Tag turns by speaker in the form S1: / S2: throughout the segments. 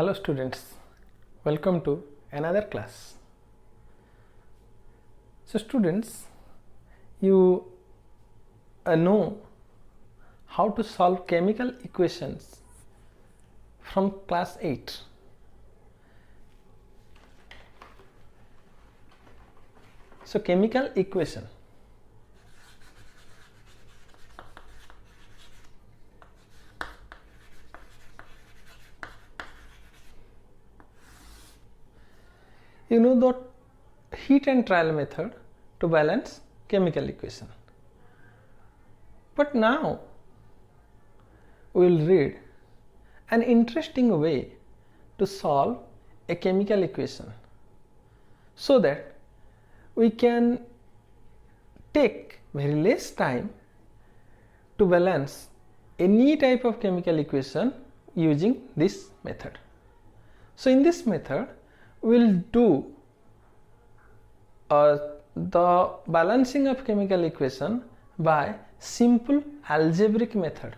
S1: Hello students, welcome to another class. So students, you know how to solve chemical equations from class 8. So chemical equation. You know the heat and trial method to balance chemical equation. But now we will read an interesting way to solve a chemical equation so that we can take very less time to balance any type of chemical equation using this method. So in this method we will do the balancing of chemical equation by simple algebraic method.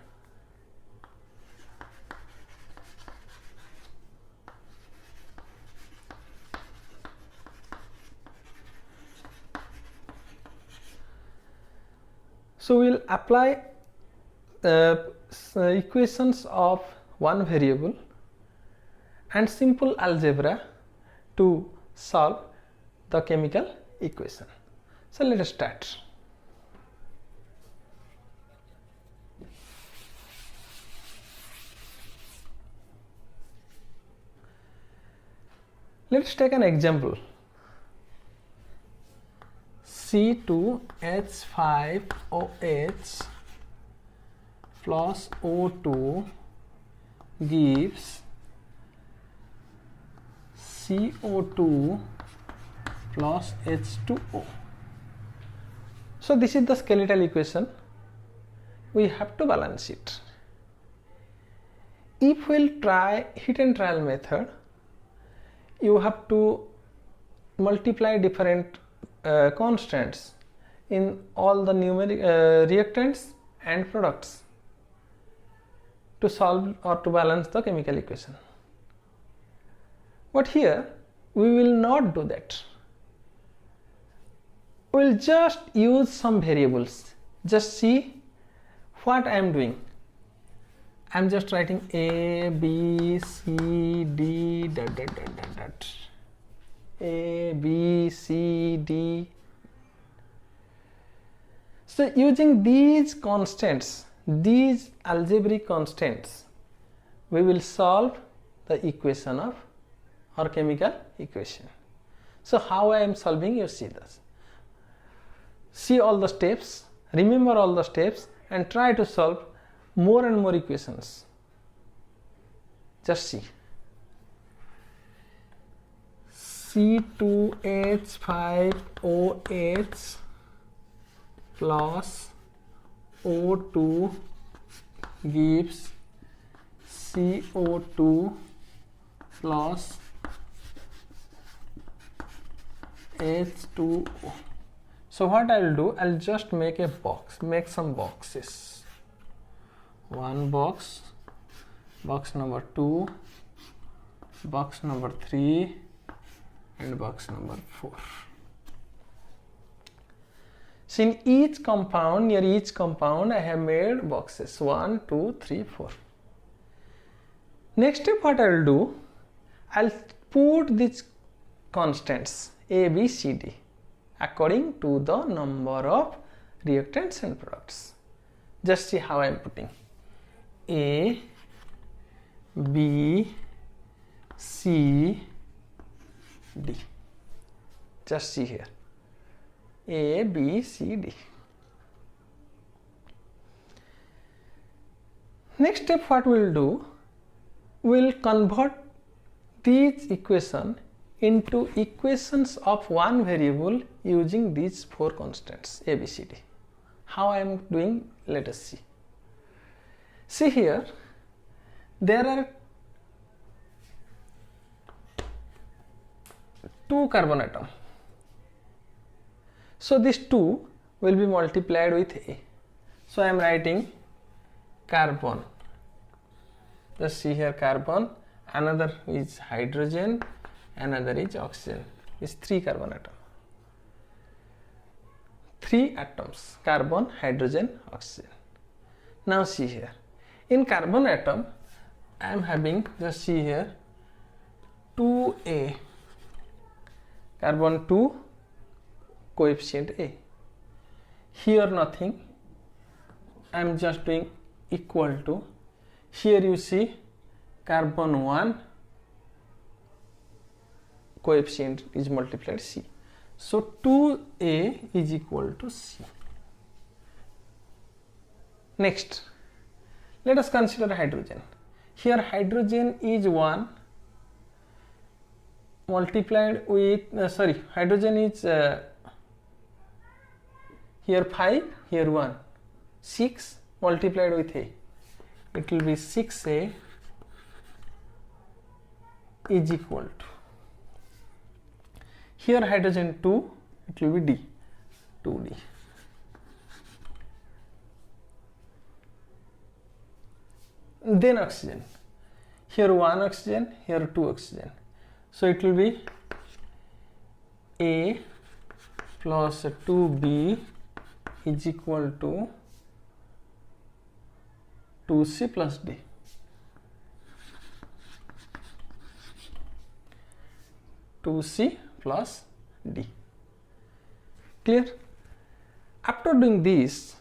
S1: So we will apply equations of one variable and simple algebra to solve the chemical equation. So let us start. Let us take an example. C2H5OH plus O2 gives CO2 plus H2O. So this is the skeletal equation. We have to balance it. If we'll try heat and trial method, you have to multiply different constants in all the numeric reactants and products to solve or to balance the chemical equation. But here we will not do that. We will just use some variables. Just see what I am doing. I am just writing A, B, C, D, A, B, C, D. So using these constants, these algebraic constants, we will solve the equation of or chemical equation. So how I am solving, you see this. See all the steps, remember all the steps and try to solve more and more equations. Just see. C2H5OH plus O2 gives CO2 plus H2O. So what I will do, I will just make a box, make some boxes. One box, box number 2, box number 3 and box number 4. So in each compound, near each compound I have made boxes 1, 2, 3, 4. Next step what I will do, I will put these constants A, B, C, D according to the number of reactants and products. Just see how I am putting A, B, C, D. Just see here A, B, C, D. Next step what we will do, we will convert these equations into equations of one variable using these 4 constants A, B, C, D. How I am doing, let us see. See here, there are 2 carbon atoms. So this 2 will be multiplied with A. So I am writing carbon. Just see here carbon another is hydrogen, another is oxygen. Is 3 carbon atom. 3 atoms, carbon, hydrogen, oxygen. Now see here, in carbon atom I am having, just see here, 2A, carbon 2, coefficient A. Here nothing, I am just doing equal to, here you see carbon 1, coefficient is multiplied C. So 2A is equal to C. Next, let us consider hydrogen. Here hydrogen is 1 multiplied with, hydrogen is here 5, here 1, 6 multiplied with A. It will be 6A is equal to, here hydrogen 2, it will be D, 2D. Then oxygen, here 1 oxygen, here 2 oxygen. So it will be A plus 2B is equal to 2C plus D. C plus D. Clear? After doing this,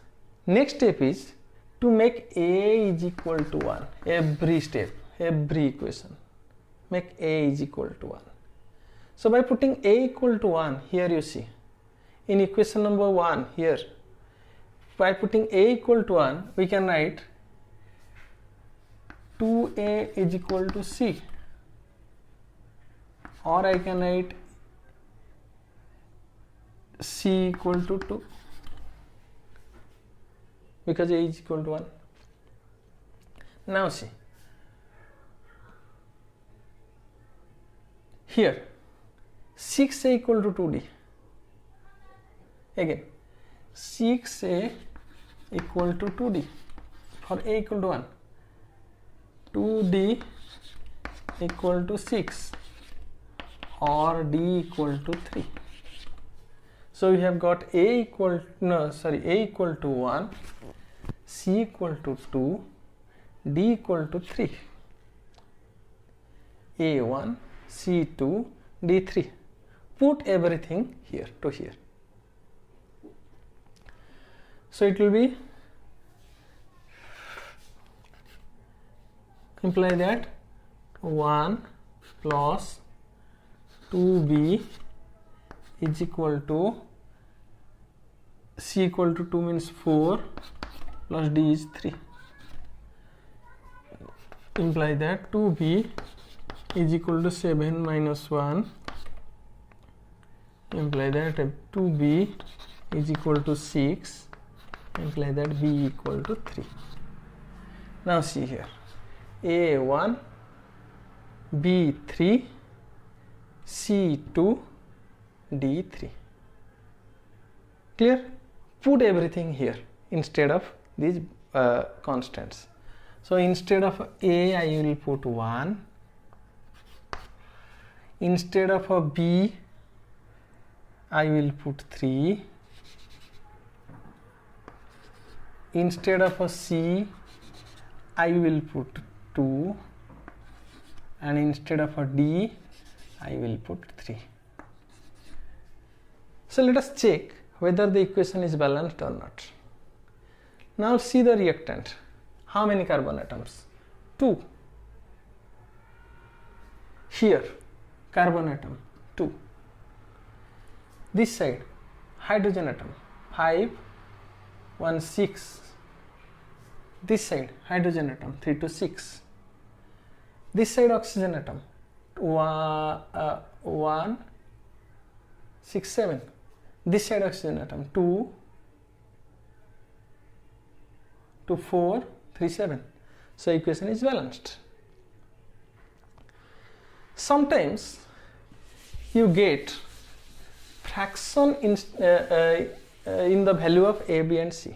S1: next step is to make A is equal to 1. Every step, every equation, make A is equal to 1. So by putting A equal to 1, here you see, in equation number 1 here, by putting A equal to 1, we can write 2A is equal to C, or I can write C equal to 2, because A is equal to 1. Now see, here 6A equal to 2D. Again 6A equal to 2D for A equal to 1. 2D equal to 6 or D equal to 3. So we have got A equal to 1, C equal to 2, D equal to 3. A1, C2, D3. Put everything here to here. So it will be, imply that 1 plus 2B is equal to, C equal to 2 means 4 plus D is 3. Imply that 2B is equal to 7 minus 1. Imply that 2B is equal to 6. Imply that B equal to 3. Now see here, A1, B3, C2, D3. Clear? Put everything here instead of these constants. So instead of A, I will put 1. Instead of a B, I will put 3. Instead of a C, I will put 2. And instead of a D, I will put 3. So let us check whether the equation is balanced or not. Now see the reactant. How many carbon atoms? 2. Here, carbon atom, 2. This side, hydrogen atom, 5, 1, 6. This side, hydrogen atom, 3 to 6. This side, oxygen atom, 1, 6, 7. This side, oxygen atom, 2 to 4, 3, 7. So equation is balanced. Sometimes you get fraction in the value of A, B and C.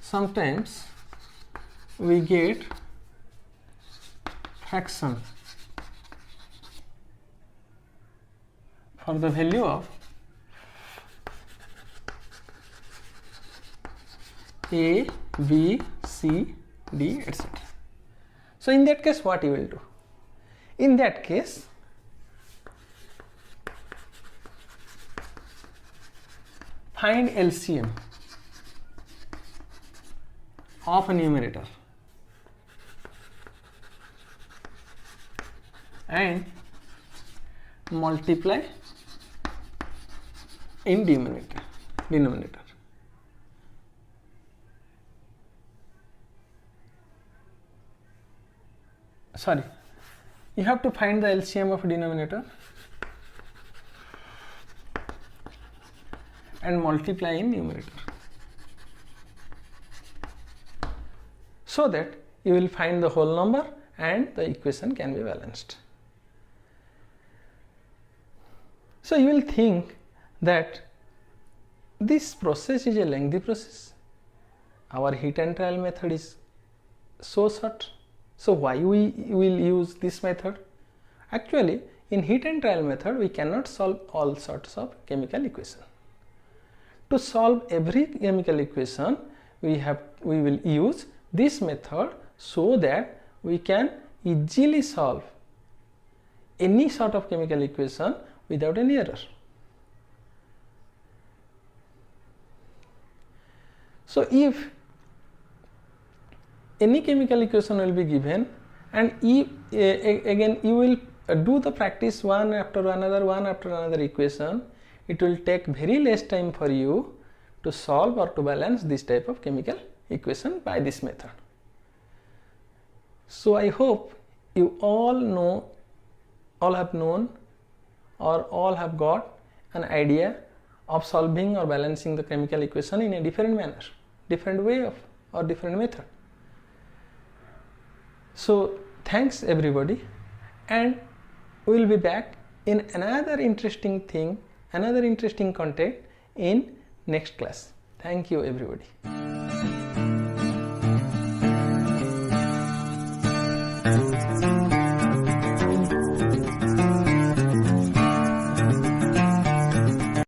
S1: Sometimes we get fraction for the value of A, B, C, D, etc. So in that case, what you will do? In that case, find LCM of a numerator and multiply in denominator. Sorry, you have to find the LCM of a denominator and multiply in numerator, so that you will find the whole number and the equation can be balanced. So you will think that this process is a lengthy process. Our hit and trial method is so short. So why we will use this method? Actually, in hit and trial method, we cannot solve all sorts of chemical equation. To solve every chemical equation, we will use this method so that we can easily solve any sort of chemical equation without any error. So if any chemical equation will be given, and again you will do the practice one after another equation, it will take very less time for you to solve or to balance this type of chemical equation by this method. So I hope you all have known or all have got an idea of solving or balancing the chemical equation in a different manner, different way or different method. So thanks everybody, and we will be back in another interesting content in next class. Thank you everybody.